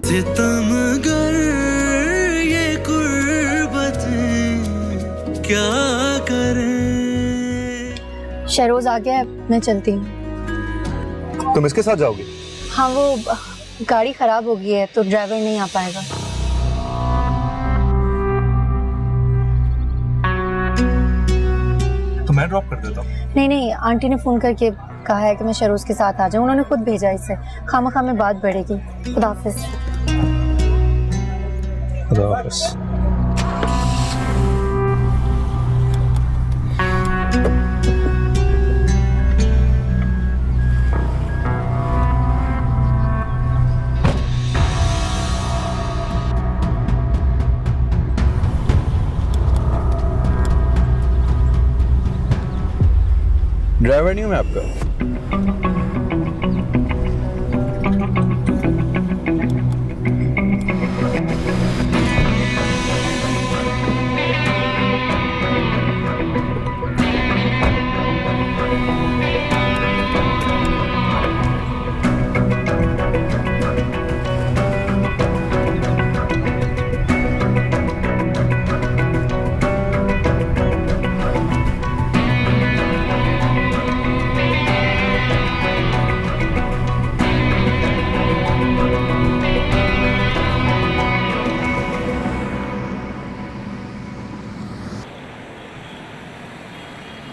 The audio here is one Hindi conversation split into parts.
सितमगर ये गुर्बतें क्या करें। शहरोज आ गया है, मैं चलती हूँ। तुम इसके साथ जाओगी? हाँ, वो गाड़ी खराब हो गई है तो ड्राइवर नहीं आ पाएगा। तो मैं ड्रॉप कर देता हूँ। नहीं नहीं, आंटी ने फोन करके कहा है कि मैं शहरोज के साथ आ जाऊँ। उन्होंने खुद भेजा इसे। खामखा में बात बढ़ेगी। खुदा हाफिज। खुदा हाफिज। ड्राइवर नहीं हूँ मैं आपका।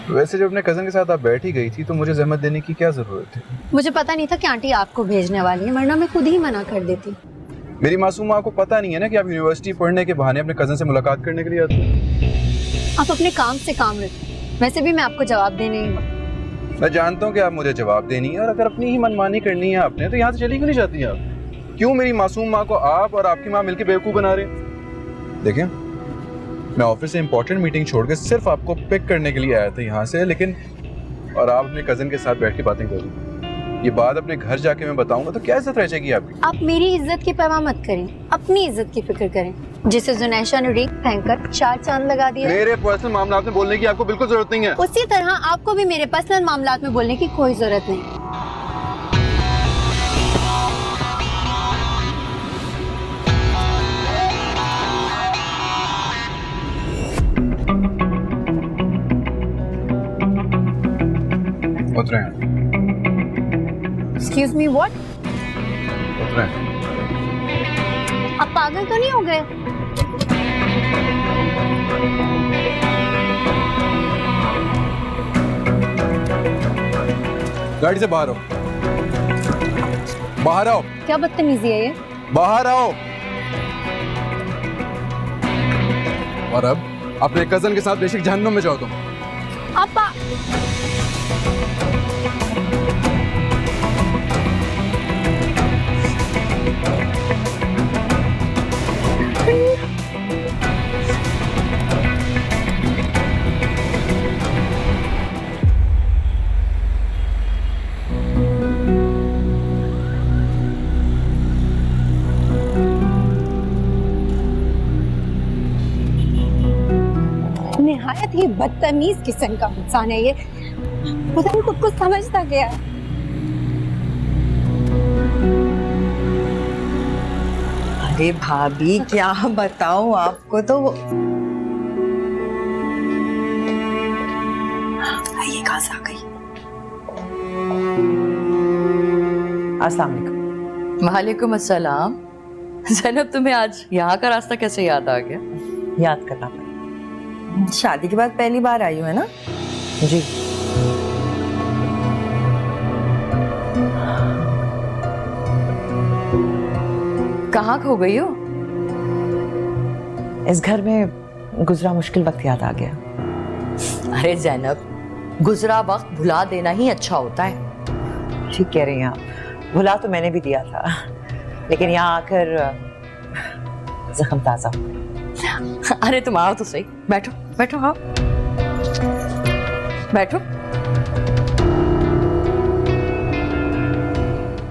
वैसे जब अपने कजन के साथ आप बैठ ही गई थी तो मुझे जहमत देने की क्या जरूरत थी? मुझे पता नहीं था कि आंटी आपको भेजने वाली है, वरना मैं खुद ही मना कर देती। मेरी मासूम माँ को पता नहीं है ना कि आप यूनिवर्सिटी पढ़ने के बहाने अपने कजन से मुलाकात करने के लिए आते हैं। आप अपने काम से काम रखें। वैसे भी मैं आपको जवाब देने ही हूँ। मैं जानता हूँ कि आप मुझे जवाब देनी है, और अगर अपनी ही मनमानी करनी है आपने तो यहाँ से चली क्यों नहीं जाती आप? क्यों मेरी मासूम माँ को आप और आपकी माँ मिलकर बेवकूफ़ बना रहे हैं? देखिए, मैं ऑफिस से इंपॉर्टेंट मीटिंग छोड़ के सिर्फ आपको पिक करने के लिए आया था यहाँ से, लेकिन और आप अपने कजन के साथ बैठ के बातें कर रही। ये बात अपने घर जाके मैं बताऊंगा तो क्या इज्जत रह जाएगी आपकी? आप मेरी इज्जत की परवाह मत करें, अपनी इज्जत की फिक्र करें, जिसे जुनैशा ने रिंग फेंककर 4 चांद लगा दिया। मेरे पर्सनल मामलात में बोलने की आपको बिल्कुल जरूरत नहीं है। उसी तरह आपको भी मेरे पर्सनल मामलात में बोलने की कोई जरूरत नहीं। उतरे। Excuse me, what? उतरे। आप पागल तो नहीं हो गए? गाड़ी से बाहर आओ। बाहर आओ। क्या बदतमीजी है ये? बाहर आओ। और अब अपने कजन के साथ बेशक जहन्नुम में जाओ तुम। आप निहायत ही बदतमीज किस्म का इंसान है ये। पता नहीं खुद को समझता क्या है। अरे भाभी क्या बताऊं आपको, तो ये कहाँ से आ गई? अस्सलाम वालेकुम। वालेकुम अस्सलाम। ज़ैनब, तुम्हें आज यहाँ का रास्ता कैसे याद आ गया? याद करना पड़ा। शादी के बाद पहली बार आई हूँ, है ना? जी। कहाँ खो गई हो? इस घर में गुजरा मुश्किल वक्त याद आ गया। अरे ज़ैनब, गुजरा वक्त भुला देना ही अच्छा होता है। ठीक कह रही हैं आप, भुला तो मैंने भी दिया था, लेकिन यहाँ आकर जख्म ताजा हो गया। अरे तुम आओ तो सही, बैठो बैठो, हाँ बैठो।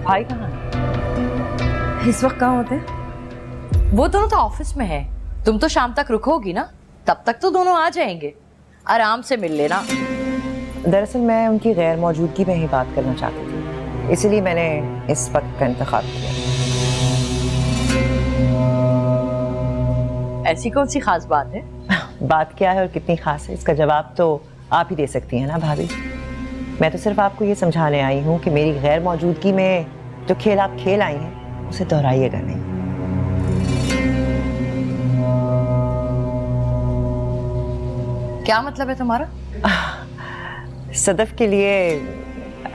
भाई कहाँ है? इस वक्त कहाँ होते हैं? वो दोनों तो ऑफिस में है। तुम तो शाम तक रुकोगी ना, तब तक तो दोनों आ जाएंगे। आराम से मिल लेना। दरअसल मैं उनकी गैर मौजूदगी में ही बात करना चाहती थी, इसलिए मैंने इस वक्त का इंतखाब किया। ऐसी कौन सी खास बात है? बात क्या है और कितनी खास है, इसका जवाब तो आप ही दे सकती हैं ना भाभी। मैं तो सिर्फ आपको ये समझाने आई हूँ कि मेरी गैर मौजूदगी में जो खेल आप खेल आई हैं उसे दोहराइएगा नहीं। क्या मतलब है तुम्हारा? सदफ के लिए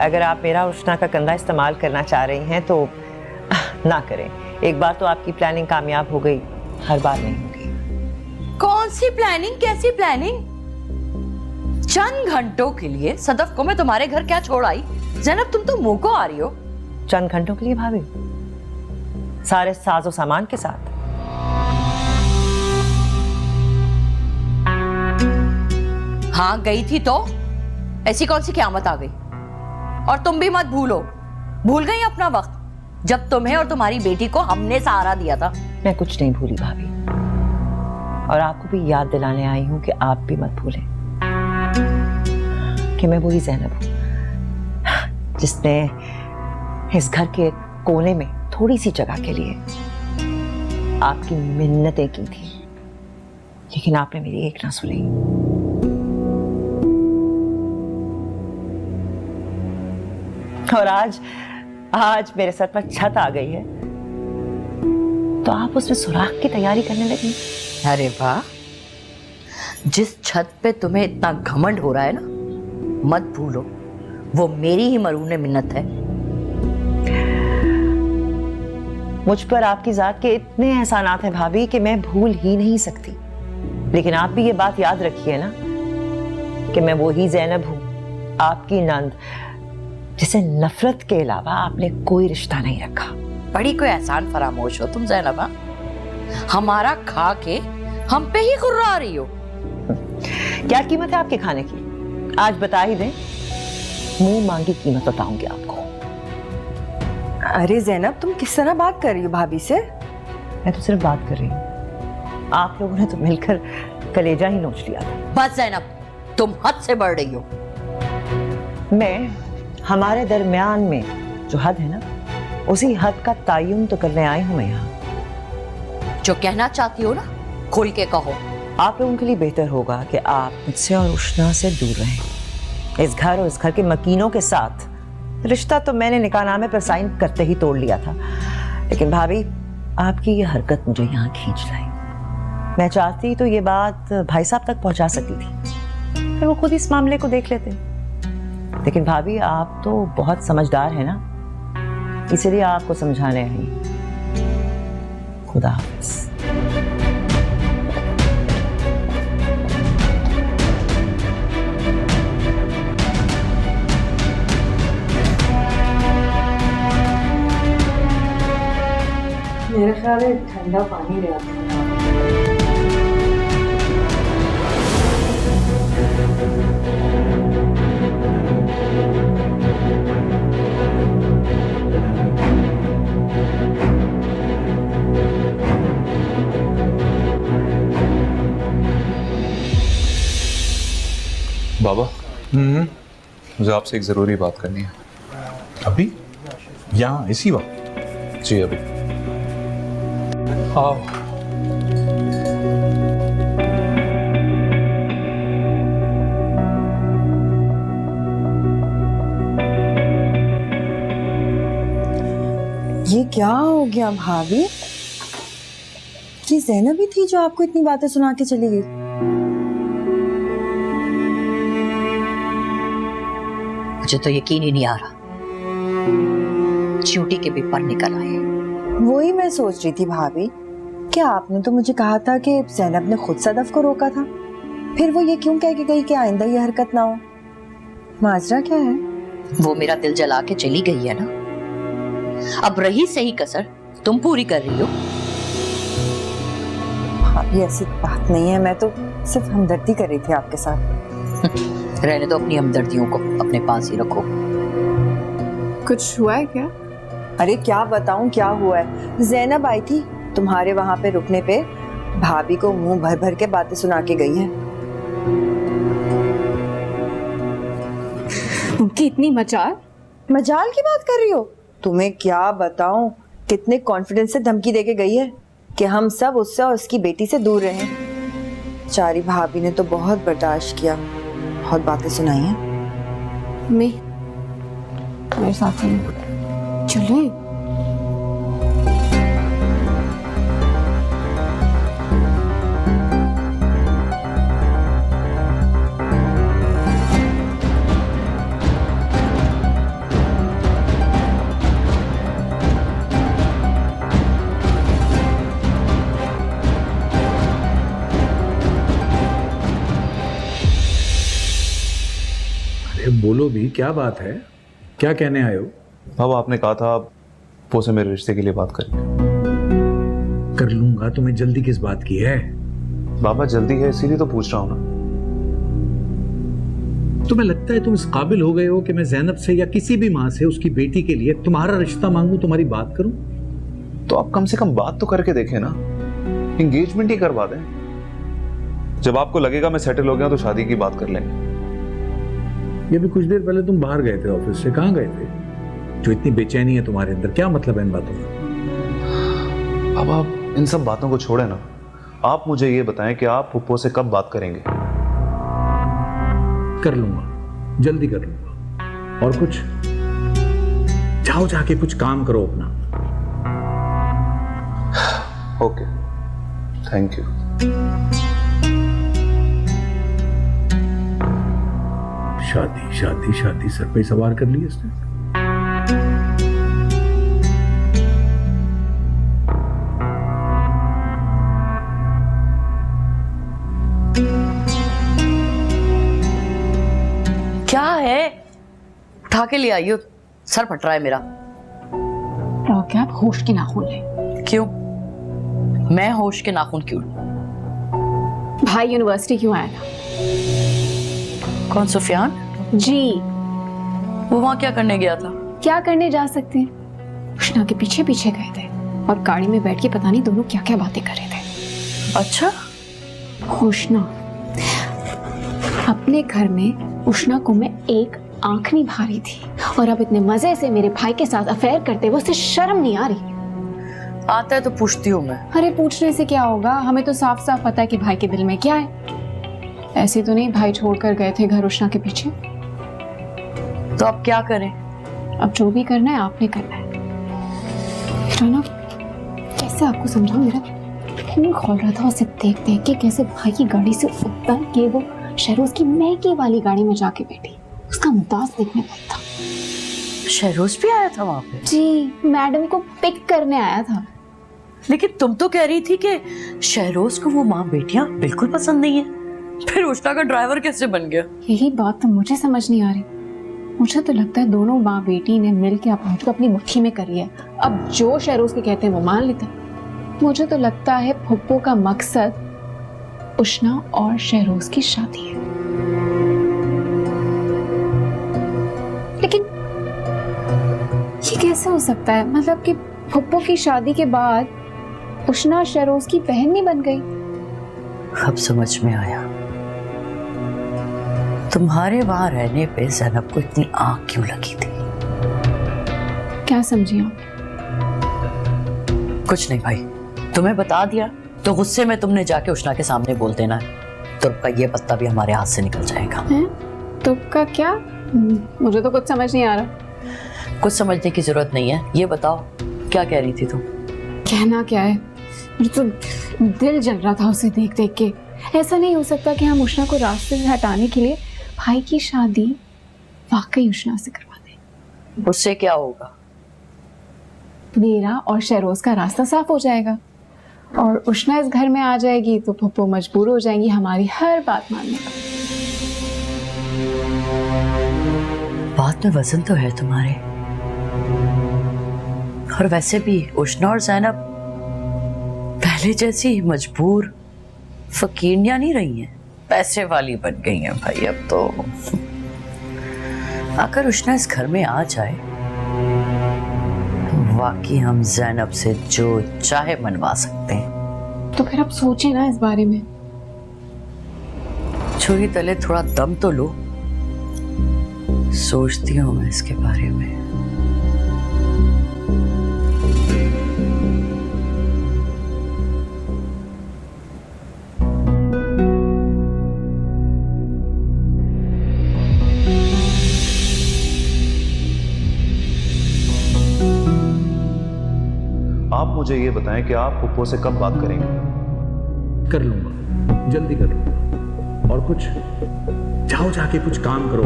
अगर आप मेरा और उष्णा का कंधा इस्तेमाल करना चाह रही हैं तो ना करें। एक बार तो आपकी प्लानिंग कामयाब हो गई, हर बार नहीं होगी। कौन सी प्लानिंग, कैसी प्लानिंग? चंद घंटों के लिए सदफ को मैं तुम्हारे घर क्या छोड़ आई? ज़ैनब तुम तो मुंह को आ रही हो। चंद घंटों के लिए भाभी? सारे साजो सामान के साथ? हाँ गई थी तो ऐसी कौन सी क़यामत आ गई? और तुम भी मत भूलो, भूल गई अपना वक्त जब तुम्हें और तुम्हारी बेटी को हमने सहारा दिया था। मैं कुछ नहीं भूली भाभी, और आपको भी याद दिलाने आई हूं कि आप भी मत भूलें कि मैं वही ज़ैनब हूं जिसने इस घर के कोने में थोड़ी सी जगह के लिए आपकी मिन्नतें की थी, लेकिन आपने मेरी एक ना सुनी। और आज मेरे सर पर छत आ गई है तो आप उसमें सुराख की तैयारी करने लगी। अरे वाह, जिस छत पे तुम्हें इतना घमंड हो रहा है ना, मत भूलो वो मेरी ही मरून मिन्नत है। मुझ पर आपकी जात के इतने एहसानात हैं भाभी कि मैं भूल ही नहीं सकती, लेकिन आप भी ये बात याद रखिए ना कि मैं वही ज़ैनब हूं, आपकी नंद, जिसे नफरत के अलावा आपने कोई रिश्ता नहीं रखा। बड़ी कोई एहसान फरामोश हो तुम ज़ैनब। हमारा खा के हम पे ही गुर्रा रही हो। क्या कीमत है आपके खाने की? आज बता ही दें, मुंह मांगी कीमत बताऊंगी आपको। अरे ज़ैनब, तुम किस तरह बात कर रही हो भाभी से? मैं तो सिर्फ बात कर रही हूँ, आप लोगों ने तो मिलकर कलेजा ही नोच लिया था। बस ज़ैनब, तुम हद से बढ़ रही हो। मैं हमारे दरमियान में जो हद है ना, उसी हद का तायुन तो करने आई हूं मैं यहाँ। जो कहना चाहती हो ना, खोल के कहो। आप लोगों के लिए बेहतर होगा कि आप मुझसे और उष्णा से दूर रहें। इस घर और इस घर के मकीनों के साथ रिश्ता तो मैंने निकाहनामे पर साइन करते ही तोड़ लिया था, लेकिन भाभी आपकी ये हरकत मुझे यहाँ खींच लाई। मैं चाहती तो ये बात भाई साहब तक पहुंचा सकती थी, फिर वो खुद इस मामले को देख लेते, लेकिन भाभी आप तो बहुत समझदार है ना, इसलिए आपको समझाने आई। खुदा हाफिज़। मेरे ख्याल है ठंडा पानी ले आते हैं। बाबा, मुझे आपसे एक ज़रूरी बात करनी है। अभी? यहाँ इसी वक्त? जी अभी। आओ। ये क्या हो गया भाभी? ये ज़ैनब ही थी जो आपको इतनी बातें सुना के चली गई? मुझे तो यकीन ही नहीं आ रहा, चींटी के भी पर निकल आए। वही मैं सोच रही थी भाभी, क्या आपने तो मुझे कहा था कि ज़ैनब ने खुद सदफ को रोका था, फिर वो ये क्यों कह के गई कि आइंदा ये हरकत ना हो? माजरा क्या है? वो मेरा दिल जला के चली गई है ना, अब रही सही कसर तुम पूरी कर रही हो। भाभी ऐसी बात नहीं है, मैं तो सिर्फ हमदर्दी कर रही थी आपके साथ। रहने दो अपनी हमदर्दियों को, अपने पास ही रखो। कुछ हुआ है क्या? अरे क्या बताऊं क्या हुआ है। ज़ैनब आई थी तुम्हारे वहां पे रुकने पे, भाभी को मुंह भर भर के बातें सुना के गई है। उनकी इतनी मजाल? मजाल की बात कर रही हो? तुम्हें क्या बताऊं कितने कॉन्फिडेंस से धमकी देके गई है कि हम सब उससे और उसकी बेटी से दूर रहें। चारी भाभी ने तो बहुत बर्दाश्त किया, बहुत बातें सुनाई हैं। मैं मेरे साथ चले। अरे बोलो भी, क्या बात है? क्या कहने आए हो? बाबा आपने कहा था वो से मेरे रिश्ते के लिए बात करेंगे। कर लूंगा, तुम्हें जल्दी किस बात की है? बाबा जल्दी है इसीलिए तो पूछ रहा हूँ ना। तुम्हें लगता है तुम इस काबिल हो गए हो कि मैं ज़ैनब से या किसी भी माँ से उसकी बेटी के लिए तुम्हारा रिश्ता मांगूं, तुम्हारी बात करूं? तो आप कम से कम बात तो करके देखें ना, एंगेजमेंट ही करवा दें। जब आपको लगेगा मैं सेटल हो गया तो शादी की बात कर लेंगे। ये भी कुछ देर पहले तुम बाहर गए थे ऑफिस से, कहाँ गए थे? जो इतनी बेचैनी है तुम्हारे अंदर, क्या मतलब है इन बातों का? अब आप इन सब बातों को छोड़े ना, आप मुझे ये बताएं कि आप पुप्पो से कब बात करेंगे? कर लूंगा, जल्दी कर लूंगा। और कुछ? जाओ जाके कुछ काम करो अपना। Okay, thank you. शादी शादी शादी सर पे सवार कर ली इसने। क्या है? उठा के ले आई हो, सर फट रहा है मेरा। क्या आप होश के नाखून ले? क्यों? मैं होश के नाखून क्यों? भाई यूनिवर्सिटी क्यों आया था? कौन, सुफियान? जी। वो वहां क्या करने गया था? क्या करने जा सकते हैं? उष्णा के पीछे पीछे गए थे और गाड़ी में बैठ के पता नहीं दोनों क्या क्या बातें कर रहे थे। अच्छा। उष्णा अपने घर में उष्णा को मैं एक आंख निभा रही थी और अब इतने मजे से मेरे भाई के साथ अफेयर करते हुए उसे शर्म नहीं आ रही। आता है तो पूछती हूँ मैं। अरे पूछने से क्या होगा, हमें तो साफ साफ पता है कि भाई के दिल में क्या है। ऐसे तो नहीं भाई छोड़कर गए थे घर उष्णा के पीछे। तो अब क्या करें? अब जो भी करना है आपने करना है। राना, कैसे आपको समझाऊं, मेरा खून खौल रहा था उसे देख देख के, कैसे भाई की गाड़ी से उतर के वो शहरोज की महंगी वाली गाड़ी में जाके बैठी। उसका अंदाज देखने लायक था। शहरोज भी आया था वहां पे? जी, मैडम को पिक करने आया था। लेकिन तुम तो कह रही थी कि शहरोज को वो माँ बेटियां बिल्कुल पसंद नहीं है, फिर उष्णा का ड्राइवर कैसे बन गया? यही बात तो मुझे समझ नहीं आ रही। मुझे तो लगता है दोनों माँ बेटी ने मिलकर अपराध को अपनी मुट्ठी में करी है। अब जो शहरोज के कहते हैं वो मान लेते हैं। मुझे तो लगता है फुप्पो का मकसद उष्णा और शहरोज की शादी है। लेकिन ये कैसे हो सकता है? मतलब कि फुप्पो की शादी के बाद उष्णा शहरोज की बहन नहीं बन गई? अब समझ में आया। तुम्हारे वहां रहने पे ज़ैनब को इतनी आग क्यों लगी थी? क्या समझी आप? कुछ नहीं भाई, तुम्हें बता दिया तो गुस्से में तुमने जाके उष्णा के सामने बोल देना है, तुर्क का ये पत्ता भी हमारे हाथ से निकल जाएगा। तुर्क का क्या? मुझे तो कुछ समझ नहीं आ रहा। कुछ समझने की जरूरत नहीं है, ये बताओ क्या कह रही थी तुम? कहना क्या है, मुझे तो दिल जल रहा था उसे देख देख के। ऐसा नहीं हो सकता कि हम उष्णा को रास्ते से हटाने के लिए भाई की शादी वाकई उष्णा से करवा दें। उससे क्या होगा? मेरा और शहरोज का रास्ता साफ हो जाएगा और उष्णा इस घर में आ जाएगी तो फुप्पो मजबूर हो जाएंगी हमारी हर बात मानने का। बात में वजन तो है तुम्हारे। और वैसे भी उष्णा और ज़ैनब पहले जैसी मजबूर फकीरियां नहीं रही हैं, पैसे वाली बन गई हैं भाई अब तो। अगर उष्णा इस घर में आ जाए तो वाकई हम ज़ैनब से जो चाहे मनवा सकते हैं। तो फिर आप सोचिए ना इस बारे में। छुरी तले थोड़ा दम तो लो, सोचती हूँ मैं इसके बारे में। मुझे ये बताएं कि आप पुप्पो से कब बात करेंगे? कर लूंगा, जल्दी कर लूंगा। और कुछ जाओ जाके कुछ काम करो।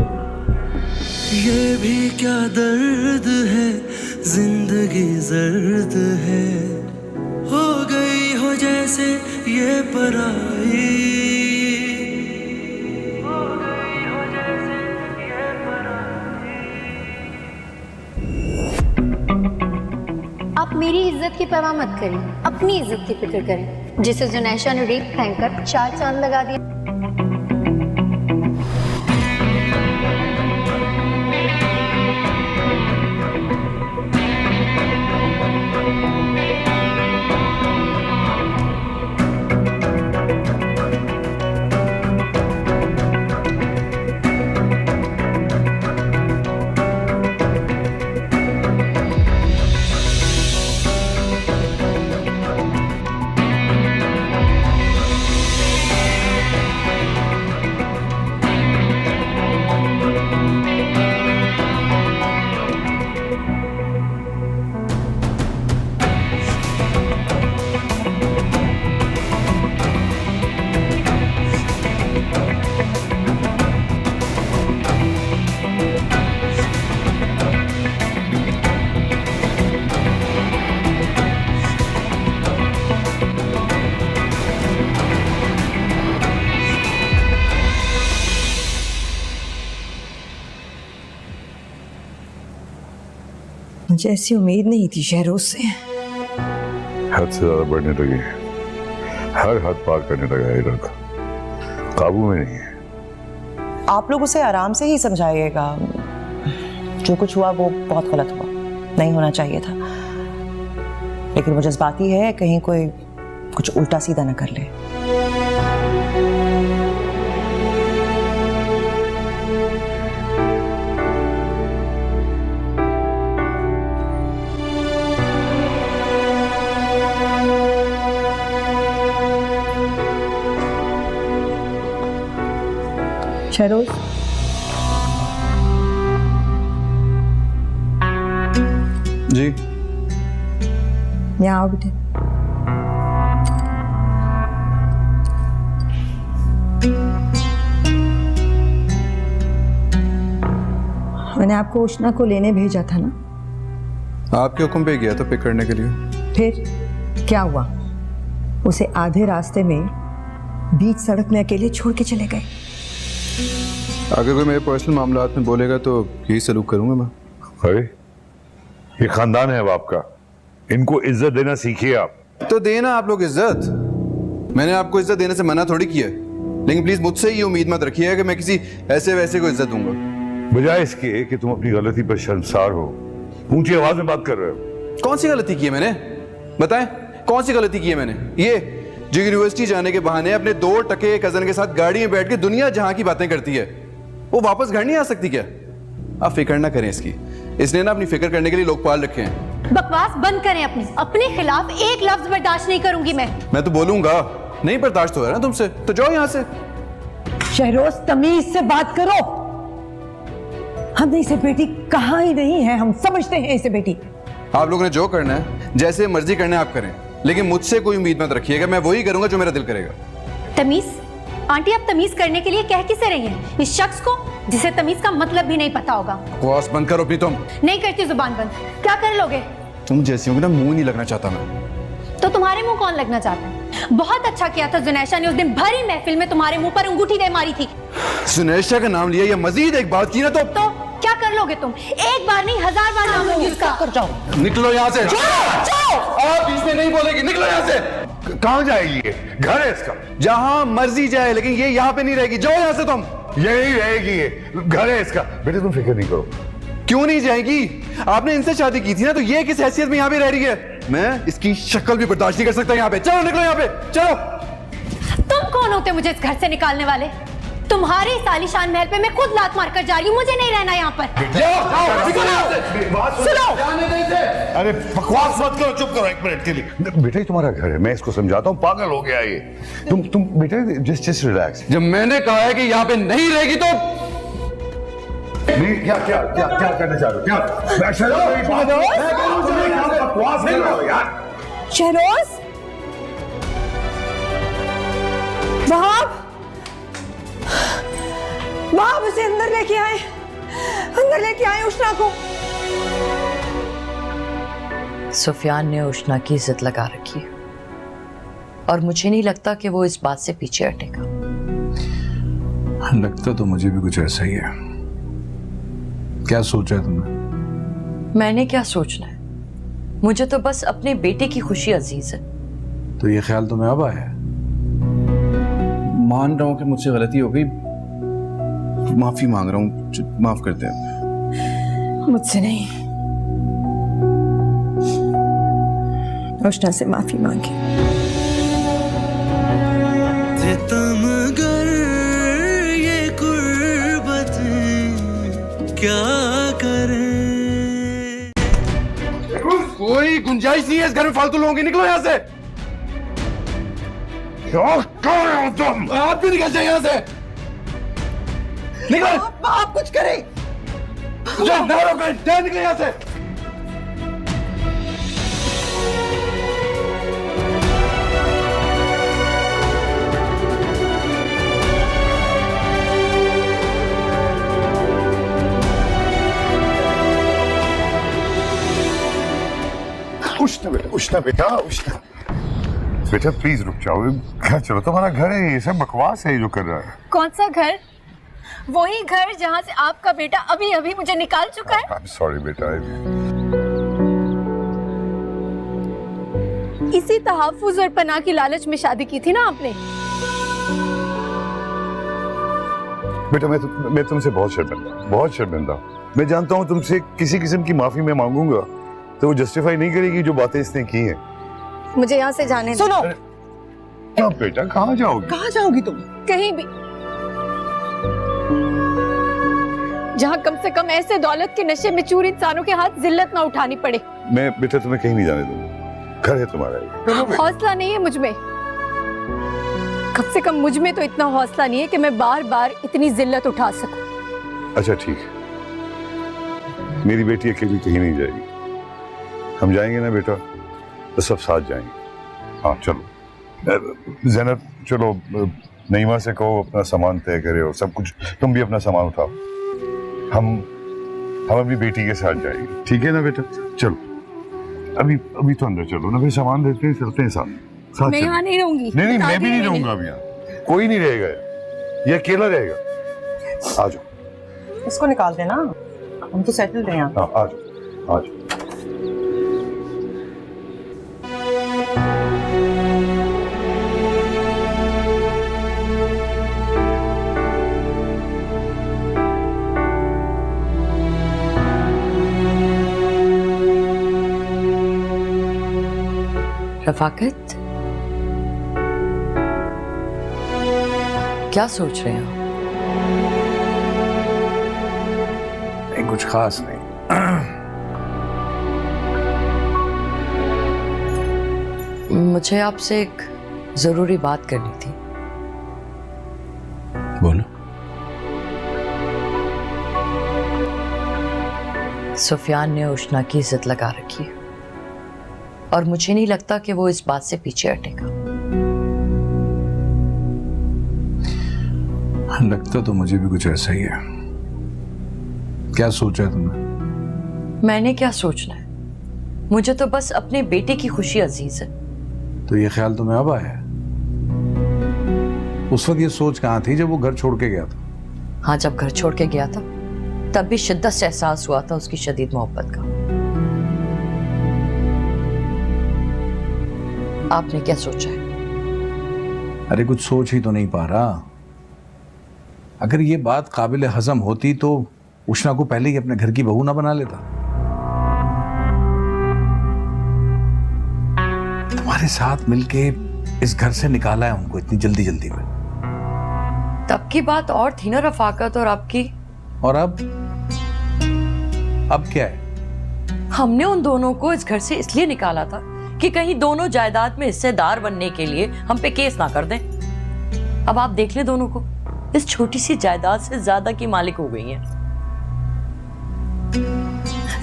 ये भी क्या दर्द है, जिंदगी जर्द है, हो गई हो जैसे ये पराई, हो गई हो जैसे ये पराई। आप मेरी इज्जत की परवाह मत करिए, अपनी इज्जत की फिक्र करें, जिसे जुनैशा ने रेत फेंककर 4 चांद लगा दिए। मुझे ऐसी उम्मीद नहीं थी शहरोज से। हद से ज्यादा बढ़ने लगी, हर हद पार करने लगा है लड़का, काबू में नहीं है। आप लोग उसे आराम से ही समझाइएगा। जो कुछ हुआ वो बहुत गलत हुआ, नहीं होना चाहिए था। लेकिन वो जज्बाती है, कहीं कोई कुछ उल्टा सीधा ना कर ले। शहरोज, जी यहाँ आओ बेटे। मैंने आपको उष्णा को लेने भेजा था ना? आपके हुक्म पे गया था पिक करने के लिए। फिर क्या हुआ? उसे आधे रास्ते में बीच सड़क में अकेले छोड़ के चले गए। अगर कोई मेरे पर्सनल मामलात में बोलेगा तो यही सलूक करूंगा मैं। अरे ये खानदान है अब आपका, इनको इज्जत देना सीखिए आप। तो देना आप लोग इज्जत, मैंने आपको इज्जत देने से मना थोड़ी किया है। लेकिन प्लीज मुझसे ये उम्मीद मत रखिएगा कि मैं किसी ऐसे वैसे को इज्जत दूंगा। बजाय इसके कि तुम अपनी गलती पर शर्मसार हो, ऊंची आवाज में बात कर रहे हो। कौन सी गलती की है मैंने? बताएं, कौन सी गलती की है मैंने? ये जो यूनिवर्सिटी जाने के बहाने अपने 2 टके कजन के साथ गाड़ी में बैठ के दुनिया जहां की बातें करती है, वो वापस घर नहीं आ सकती क्या? आप फिक्र ना करें इसकी, इसने ना अपनी फिक्र करने के लिए लोग पाल रखे हैं। बकवास बंद करें अपनी, अपने खिलाफ एक लफ्ज बर्दाश्त नहीं करूंगी मैं तो बोलूंगा, नहीं बर्दाश्त हो रहा है ना तुमसे, तो जाओ यहां से। शहरोज, तमीज से बात करो। हमने इसे बेटी कहा ही नहीं है, हम समझते हैं इसे बेटी। आप लोगों ने जो करना है, जैसे मर्जी करना है आप करें, लेकिन मुझसे कोई उम्मीद मत रखिएगा, मैं वही करूंगा जो मेरा दिल करेगा। तमीज? आंटी आप तमीज करने के लिए कह किसे रही हैं? इस शख्स को जिसे तमीज का मतलब भी नहीं पता होगा। बकवास बंद करो अपनी तुम। नहीं करती जुबान बंद। क्या कर लोगे? तुम जैसी होगी ना, मुंह नहीं लगना चाहता मैं। तो तुम्हारे मुंह कौन लगना चाहता है? बहुत अच्छा किया था जुनैशा ने उस दिन भरी महफिल में तुम्हारे मुंह पर अंगूठी दे मारी थी। जुनैशा का नाम लिया या मजीद एक बात की ना तो क्या कर लोगे तुम? एक बार नहीं 1000 बार नाम लूंगी उसका। जाओ, निकलो यहाँ से। जाओ। आप बीच में नहीं बोलेगी, निकलो यहाँ से। कहाँ जाएगी ये? घर है इसका, जहां मर्जी जाए, लेकिन ये यहाँ पे नहीं रहेगी। जाओ यहाँ से तुम। यही रहेगी ये, घर है इसका। बेटे तुम फिक्र नहीं करो। क्यों नहीं जाएगी? आपने इनसे शादी की थी ना, तो ये किस हैसियत में यहाँ पे रह रही है? मैं इसकी शक्ल भी बर्दाश्त नहीं कर सकता यहाँ पे। चलो निकलो यहाँ पे, चलो। तुम कौन होते मुझे इस घर से निकालने वाले? तुम्हारे इस आलीशान महल पे मैं खुद लात मार कर जा रही हूँ, मुझे नहीं रहना यहाँ पर। सुनो, अरे बकवास मत करो, चुप करो 1 मिनट के लिए। बेटा ये तुम्हारा घर है, मैं इसको समझाता हूँ, पागल हो गया ये। तुम बेटा जस्ट रिलैक्स। जब मैंने कहा है कि यहाँ पे नहीं रहेगी तो नहीं, क्या क्या क्या क्या करना चाह रहे हो? क्या बकवास कर रहे हो यार? शहरोज, वहाब, वहाब उसे अंदर लेके आए, उष्णा को। सुफियान ने उष्णा की इज्जत लगा रखी है और मुझे नहीं लगता कि वो इस बात से पीछे हटेगा। लगता तो मुझे भी कुछ ऐसा ही है। क्या सोचा है तुमने? मैंने क्या सोचना है, मुझे तो बस अपने बेटे की खुशी अजीज है। तो ये ख्याल तुम्हें अब आया? मान रहा हूँ कि मुझसे गलती हो गई, माफी मांग रहा हूँ, माफ कर दे। मुझसे नहीं, उष्णा से माफी मांगी। सितमगर ये कुर्बतें क्या करें। कोई गुंजाइश नहीं है इस घर में फालतू लोगों की, निकलो यहाँ से। क्या कर रहे हो तुम? आप भी निकल जाए यहाँ से, निकल। आप कुछ करें। निकले यहाँ से। उष्णा बेटा, बेटा प्लीज रुक जाओ। घर चलो, तुम्हारा घर है, ये सब बकवास है जो कर रहा है। कौन सा घर? वही घर जहाँ से आपका बेटा अभी अभी मुझे निकाल चुका है। सॉरी बेटा। इसी तहफ्फुज़ और पनाह की लालच में शादी की थी ना आपने? बेटा मैं तुमसे बहुत शर्मिंदा। मैं जानता हूँ तुमसे किसी किस्म की माफी मैं मांगूंगा तो वो जस्टिफाई नहीं करेगी जो बातें इसने की हैं। मुझे यहाँ से जाने दो। सुनो, क्या बेटा, कहाँ जाओगी? कहाँ जाओगी तुम? कहीं भी जहाँ कम से कम ऐसे दौलत के नशे में चूर इंसानों के हाथ जिल्लत ना उठानी पड़े। मैं बेटा तुम्हें कहीं नहीं जाने दूंगा, घर है तुम्हारा ये। हौसला नहीं है मुझ में, कम से कम मुझ में तो इतना हौसला नहीं है कि मैं बार बार इतनी जिल्लत उठा सकूं। अच्छा ठीक है, मेरी बेटी अकेली कहीं नहीं जाएगी, हम जाएंगे ना बेटा, तो सब साथ जाएंगे। हाँ चलो ज़ैनब, चलो नईमा से कहो अपना सामान तय करे और सब कुछ, तुम भी अपना सामान उठाओ, हम अपनी बेटी के साथ जाएंगे, ठीक है ना बेटा? चलो अभी तो अंदर चलो ना, फिर सामान देते हैं, चलते हैं साथ। मैं यहाँ नहीं रहूंगी। नहीं मैं भी नहीं रहूंगा अब यहाँ, कोई नहीं रहेगा, ये अकेला रहेगा। आ जाओ, इसको निकाल देना, हम तो सेटल हैं यहाँ। हाँ आ जाओ। रफाकत, क्या सोच रहे हो? नहीं, कुछ खास नहीं। मुझे आपसे एक जरूरी बात करनी थी। बोलो। सुफियान ने उष्णा की इज्जत लगा रखी है और मुझे नहीं लगता कि वो इस बात से पीछे हटेगा। लगता तो मुझे भी कुछ ऐसा ही है। क्या सोचा है तुमने? मैंने क्या सोचना है, मुझे तो बस अपने बेटे की खुशी अजीज है। तो ये ख्याल तुम्हें अब आया? उस वक्त ये सोच कहाँ थी जब वो घर छोड़ के गया था? हाँ, जब घर छोड़ के गया था तब भी शिद्दत से एहसास हुआ था उसकी शदीद मोहब्बत का। आपने क्या सोचा है? अरे कुछ सोच ही तो नहीं पा रहा। अगर ये बात काबिल हजम होती तो उष्णा को पहले ही अपने घर की बहू ना बना लेता। तुम्हारे साथ मिलके इस घर से निकाला है उनको इतनी जल्दी जल्दी में। तब की बात और थी ना रफाकत, और आपकी। और अब क्या है? हमने उन दोनों को इस घर से इसलिए निकाला था कि कहीं दोनों जायदाद में हिस्सेदार बनने के लिए हम पे केस ना कर दें। अब आप देख ले, दोनों को इस छोटी सी जायदाद से ज्यादा की मालिक हो गई हैं।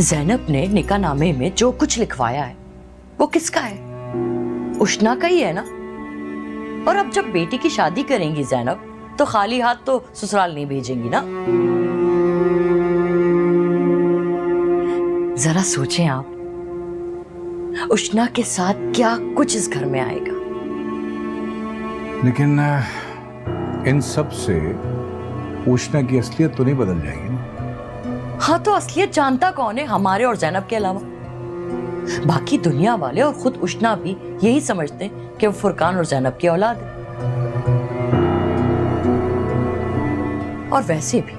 ज़ैनब ने निकाहनामे में जो कुछ लिखवाया है वो किसका है? उष्णा का ही है ना। और अब जब बेटी की शादी करेंगी ज़ैनब, तो खाली हाथ तो ससुराल नहीं भेजेंगी ना। जरा सोचें आप, उष्णा के साथ क्या कुछ इस घर में आएगा। लेकिन इन सब से उष्णा की असलियत तो नहीं बदल जाएगी ना। हाँ, तो असलियत जानता कौन है हमारे और ज़ैनब के अलावा? बाकी दुनिया वाले और खुद उष्णा भी यही समझते हैं कि वो फुरकान और ज़ैनब की औलाद है। और वैसे भी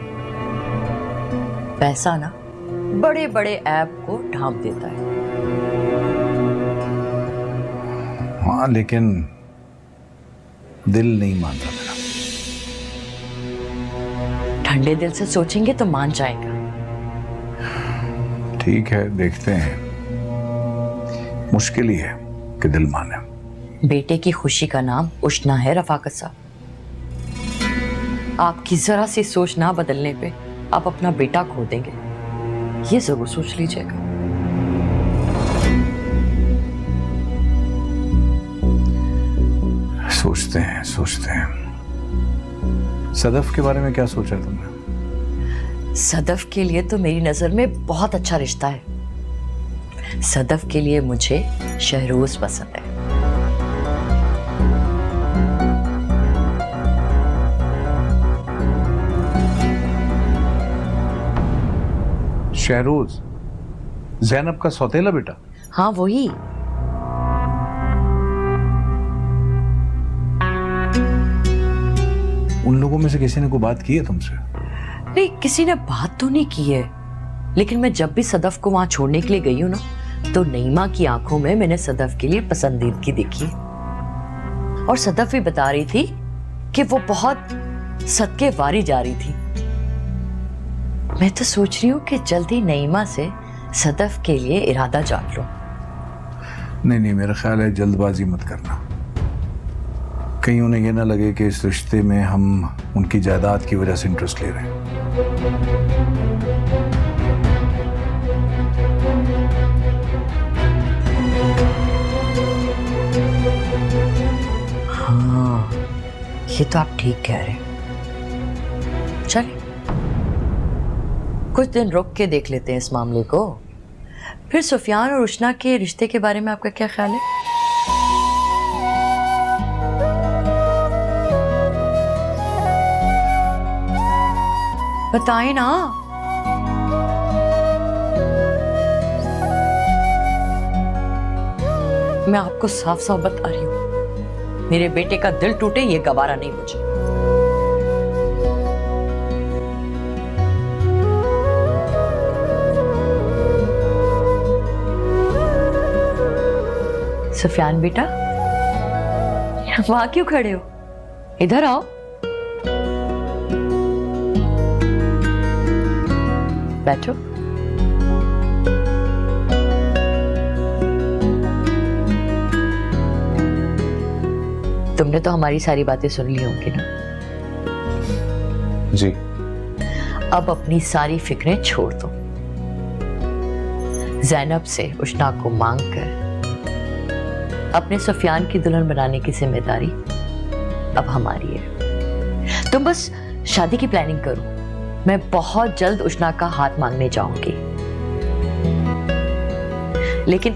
पैसा ना बड़े बड़े ऐप को ढांप देता है। हाँ, लेकिन दिल नहीं मानता मेरा। ठंडे दिल से सोचेंगे तो मान जाएगा। ठीक है, देखते हैं। मुश्किल ही है कि दिल माने। बेटे की खुशी का नाम उष्णा है रफाकत साहब। आपकी जरा सी सोच ना बदलने पे आप अपना बेटा खो देंगे, ये जरूर सोच लीजिएगा। सोचते हैं। सदफ के बारे में क्या सोचा तुमने? सदफ के लिए तो मेरी नजर में बहुत अच्छा रिश्ता है। सदफ के लिए मुझे शहरोज पसंद है। शहरोज, ज़ैनब का सौतेला बेटा? हाँ, वही। उन लोगों में से किसी ने कोई बात की है तुमसे? नहीं, किसी ने बात तो नहीं की है, लेकिन मैं जब भी सदफ को वहां छोड़ने के लिए गई हूं ना, तो नईमा की आंखों में मैंने सदफ के लिए पसंदीदगी देखी। और सदफ भी बता रही थी कि वो बहुत सदके वारी जा रही थी। मैं तो सोच रही हूँ कि जल्दी नईमा से सदफ के लिए इरादा जान लूं। नहीं, मेरा ख्याल है जल्दबाजी मत करना। कहीं उन्हें यह ना लगे कि इस रिश्ते में हम उनकी जायदाद की वजह से इंटरेस्ट ले रहे हैं। हाँ, ये तो आप ठीक कह रहे हैं। चलिए कुछ दिन रुक के देख लेते हैं इस मामले को। फिर सुफियान और उष्णा के रिश्ते के बारे में आपका क्या ख्याल है? बताएं ना। मैं आपको साफ साफ बता रही हूं, मेरे बेटे का दिल टूटे ये गवारा नहीं मुझे। सुफियान बेटा, वहां क्यों खड़े हो? इधर आओ। बैठो। तुमने तो हमारी सारी बातें सुन ली होंगी ना? जी। अब अपनी सारी फिक्रें छोड़ दो। ज़ैनब से उष्णा को मांग कर अपने सुफियान की दुल्हन बनाने की जिम्मेदारी अब हमारी है। तुम बस शादी की प्लानिंग करो। मैं बहुत जल्द उष्णा का हाथ मांगने जाऊंगी, लेकिन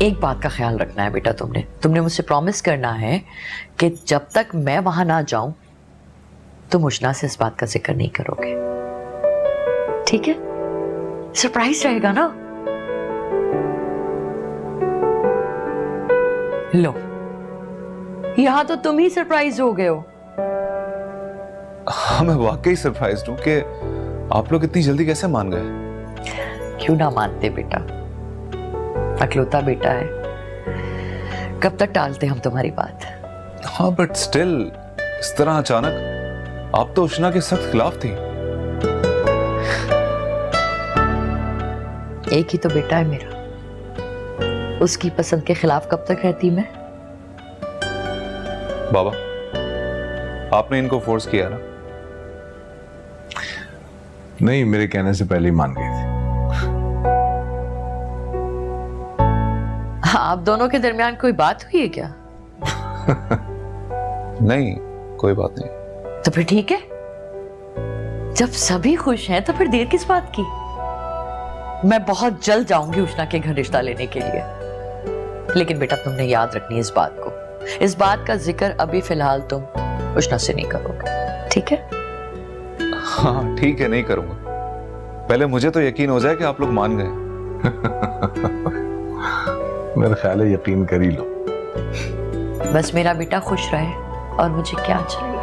एक बात का ख्याल रखना है बेटा। तुमने मुझसे प्रॉमिस करना है कि जब तक मैं वहां ना जाऊं तुम उष्णा से इस बात का जिक्र नहीं करोगे, ठीक है? सरप्राइज रहेगा ना? लो, यहां तो तुम ही सरप्राइज हो गए हो। हाँ, मैं वाकई सरप्राइज्ड हूँ कि आप लोग इतनी जल्दी कैसे मान गए। क्यों ना मानते बेटा, अकलौता बेटा है, कब तक टालते हम तुम्हारी बात। हाँ, बट स्टिल इस तरह अचानक आप तो उष्णा के सख्त खिलाफ थी। एक ही तो बेटा है मेरा, उसकी पसंद के खिलाफ कब तक रहती मैं? बाबा, आपने इनको फोर्स किया ना? नहीं, मेरे कहने से पहले ही मान गई थी। आप दोनों के दरमियान कोई बात हुई है क्या? नहीं, कोई बात नहीं। तो फिर ठीक है, जब सभी खुश हैं तो फिर देर किस बात की? मैं बहुत जल्द जाऊंगी उष्णा के घर रिश्ता लेने के लिए, लेकिन बेटा तुमने याद रखनी है इस बात को, इस बात का जिक्र अभी फिलहाल तुम उष्णा से नहीं करोगे, ठीक है? हाँ ठीक है, नहीं करूंगा। पहले मुझे तो यकीन हो जाए कि आप लोग मान गए। मेरा ख्याल है यकीन कर ही लो। बस मेरा बेटा खुश रहे और मुझे क्या चाहिए।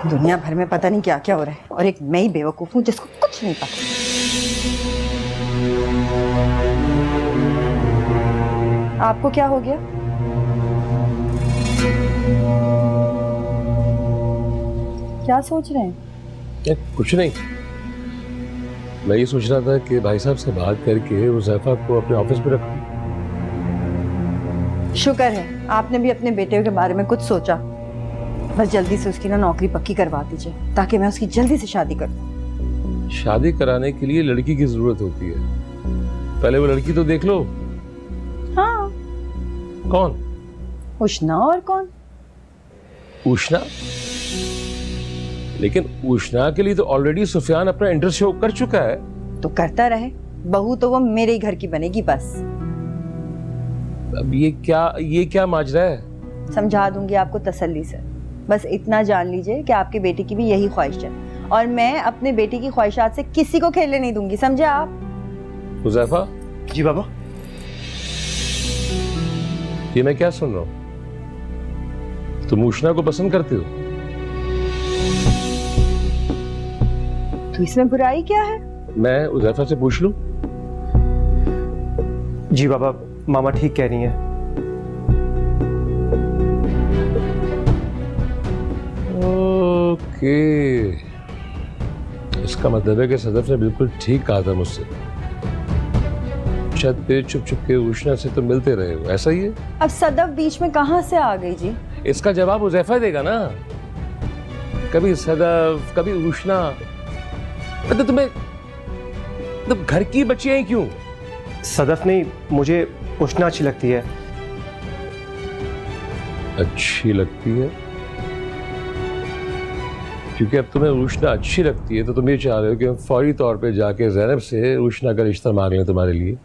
दुनिया भर में पता नहीं क्या क्या हो रहा है और एक मैं ही बेवकूफ हूँ जिसको कुछ नहीं पता। आपको क्या हो गया? क्या सोच रहे हैं? कुछ नहीं, मैं ये सोच रहा था कि भाई साहब से बात करके उज़ैफा को अपने ऑफिस में रखूं। शुक्र है आपने भी अपने बेटे के बारे में कुछ सोचा। बस जल्दी से उसकी ना नौकरी पक्की करवा दीजिए ताकि मैं उसकी जल्दी से शादी करूं। शादी कराने के लिए लड़की की जरूरत होती है, पहले वो लड़की तो देख लो। हाँ। कौन? उष्णा। और कौन? उष्णा? लेकिन उष्णा के लिए तो ऑलरेडी सुफियान अपना इंटरेस्ट शो कर चुका है। तो करता रहे, बहू तो वो मेरे ही घर की बनेगी बस। अब ये क्या माजरा है? समझा दूंगी आपको तसल्ली से। बस इतना जान लीजिए कि आपके बेटे की भी यही ख्वाहिश है और मैं अपने बेटे की ख्वाहिशात से किसी को खेलने नहीं दूंगी, समझे आप? उज़ैफा? जी बाबा। ये मैं क्या सुन रहा हूं? तुम उष्णा को पसंद करते हो? तो इसमें बुराई क्या है? मैं उज़ैफा से पूछ लूं? जी बाबा, मामा ठीक कह रही हैं। ओके, इसका मतलब है कि सदफ ने बिल्कुल ठीक कहा था मुझसे। छत पे चुप चुप के उष्णा से तो मिलते रहे हो, ऐसा ही है? अब सदफ बीच में कहां से आ गई जी? इसका जवाब उज़ैफा देगा ना। कभी सदफ कभी उष्णा, मतलब तुम्हें मतलब घर की बच्चियां ही क्यों? सदफ नहीं, मुझे उष्णा अच्छी लगती है। अच्छी लगती है? क्योंकि अब तुम्हें उष्णा अच्छी लगती है तो तुम ये चाह रहे हो कि हम फौरी तौर पे जाके ज़ैनब से उष्णा का रिश्ता मांग लें तुम्हारे लिए।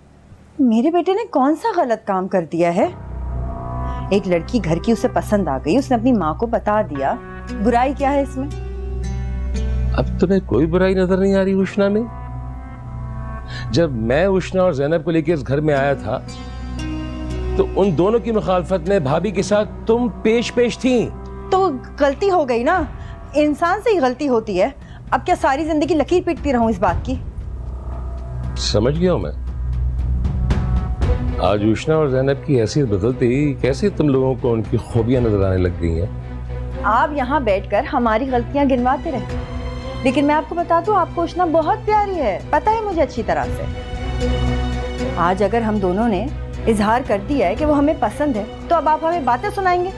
मेरे बेटे ने कौन सा गलत काम कर दिया है? एक लड़की घर की उसे पसंद आ गई, उसने अपनी माँ को बता दिया, बुराई क्या है इसमें? अब तुम्हें कोई बुराई नजर नहीं आ रही उष्णा में? जब मैं उष्णा और ज़ैनब को लेकर इस घर में आया था तो उन दोनों की मुखालफत में भाभी के साथ तुम पेश थी। तो गलती हो गई ना, इंसान से ही गलती होती है। अब क्या सारी जिंदगी लकीर पीटती रहूं इस बात की? समझ गया हूं मैं। आज उष्णा और ज़ैनब की हैसियत बदलती कैसे तुम लोगों को उनकी खूबियां नजर आने लग गई हैं। आप यहाँ बैठकर हमारी गलतियां गिनवाते रहे, लेकिन मैं आपको बता दूं आपको उष्णा बहुत प्यारी है, पता है मुझे अच्छी तरह से। आज अगर हम दोनों ने इजहार कर दिया है कि वो हमें पसंद है तो अब आप हमें बातें सुनाएंगे?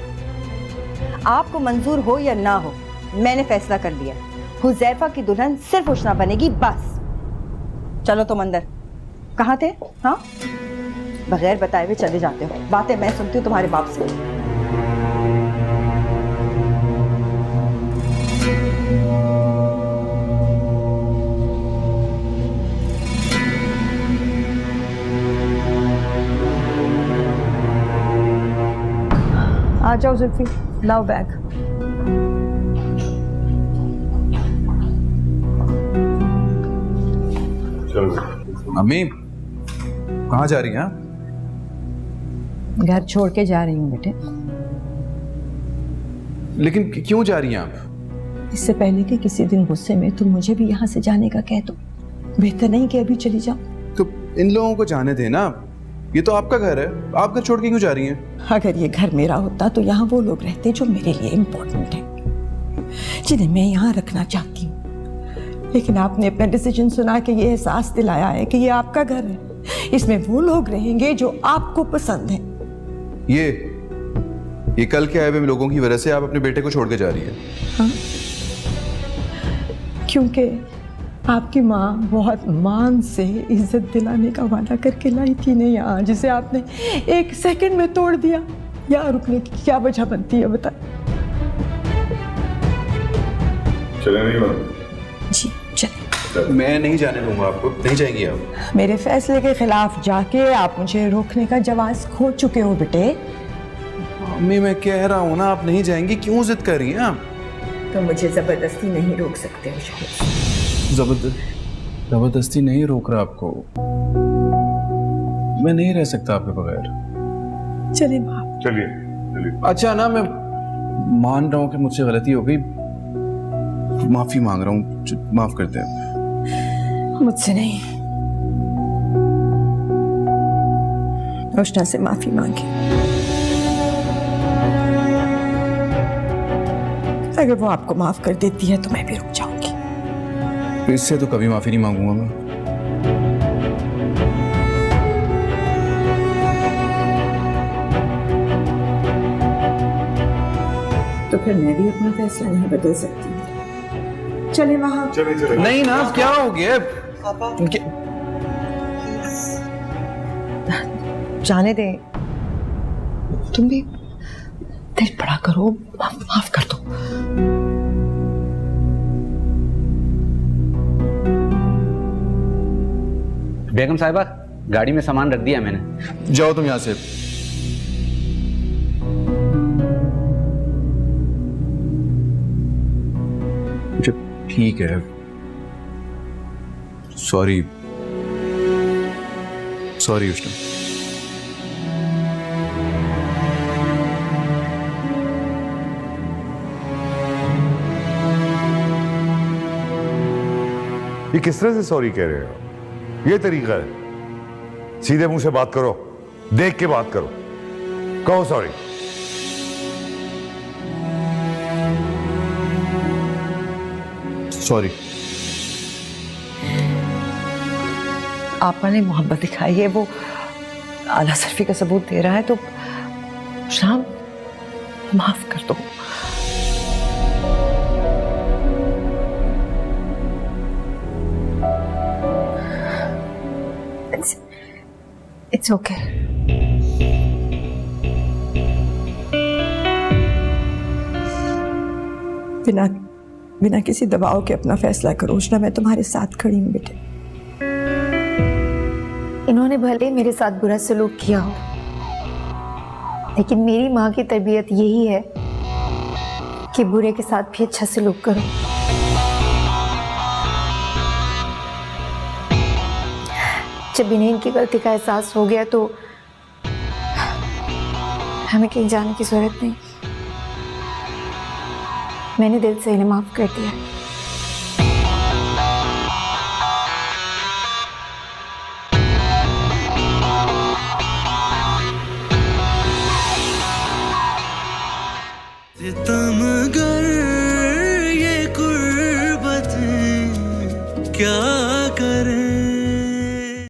आपको मंजूर हो या ना हो, मैंने फैसला कर लिया, हुज़ैफा की दुल्हन सिर्फ उष्णा बनेगी बस। चलो तुम अंदर। कहाँ थे? हाँ, बगैर बताए हुए चले जाते हो। बातें मैं सुनती हूँ तुम्हारे बाप से। आ जाओ जुल्फी, लाओ बैग। मम्मी कहाँ जा रही हैं? घर छोड़ के जा रही हूँ बेटे। लेकिन क्यों जा रही हैं आप? इससे पहले कि किसी दिन गुस्से में तुम मुझे भी यहाँ से जाने का कह दो, बेहतर नहीं कि अभी चली जाओ। तो इन लोगों को जाने देना, ये तो आपका घर है, आप घर छोड़ के क्यों जा रही हैं? अगर ये घर मेरा होता तो यहाँ वो लोग रहते जो मेरे लिए इम्पोर्टेंट है, जिन्हें मैं यहाँ रखना चाहती हूँ। लेकिन आपने अपना डिसीजन सुना के ये एहसास दिलाया है कि ये आपका घर है, इसमें वो लोग रहेंगे जो आपको पसंद है। ये कल के आए हुए लोगों की वजह से आप अपने बेटे को छोड़ के जा रही है। हाँ? क्योंकि आपकी माँ बहुत मान से इज्जत दिलाने का वादा करके लाई थी ना यहाँ, जिसे आपने 1 सेकंड में तोड़ दिया। यहाँ रुकने की क्या वजह बनती है बता? चले नहीं बात? जी चले। मैं नहीं जाने दूंगा आपको। नहीं जाएंगी आप। मेरे फैसले के खिलाफ जाके आप मुझे रोकने का जवाब खो चुके हो बेटे। मम्मी मैं कह रहा हूँ ना, आप नहीं जाएंगी, क्यों जिद कर रही हैं आप? तो मुझे जबरदस्ती नहीं रोक सकते हो शायद। जबरदस्ती नहीं रोक रहा आपको। मैं नहीं रह सकता आपके बगैर। चलिए माँ। चलिए। अच्छा ना, मैं मान रहा हूँ कि मुझसे गलती हो गई, माफी मांग रहा हूँ, माफ कर दें। मुझसे नहीं, रोशना से माफी मांगी। अगर वो आपको माफ कर देती है तो मैं भी रुक जाऊंगी। इससे तो कभी माफी नहीं मांगूंगा मैं। तो फिर मैं भी अपना फैसला नहीं बदल सकती। चले वहां। चले। नहीं ना, क्या हो गया? जाने दे, तुम भी दिल बड़ा करो, माफ कर दो। बेगम साहिबा, गाड़ी में सामान रख दिया मैंने। जाओ तुम यहाँ से। ठीक है, सॉरी उष्णा। ये किस तरह से सॉरी कह रहे हो? ये तरीका है? सीधे मुंह से बात करो, देख के बात करो, कहो सॉरी। सॉरी। आपा ने मोहब्बत दिखाई है, वो आला सरफी का सबूत दे रहा है, तो शाम माफ कर दो। It's okay. बिना किसी दबाव के अपना फैसला करो उष्णा, मैं तुम्हारे साथ खड़ी हूँ बेटे। इन्होंने भले मेरे साथ बुरा सलूक किया हो, लेकिन मेरी माँ की तरबियत यही है कि बुरे के साथ भी अच्छा सलूक करो। जब इन्हें इनकी गलती का एहसास हो गया तो हमें कहीं जाने की जरूरत नहीं। मैंने दिल से इन्हें माफ कर दिया।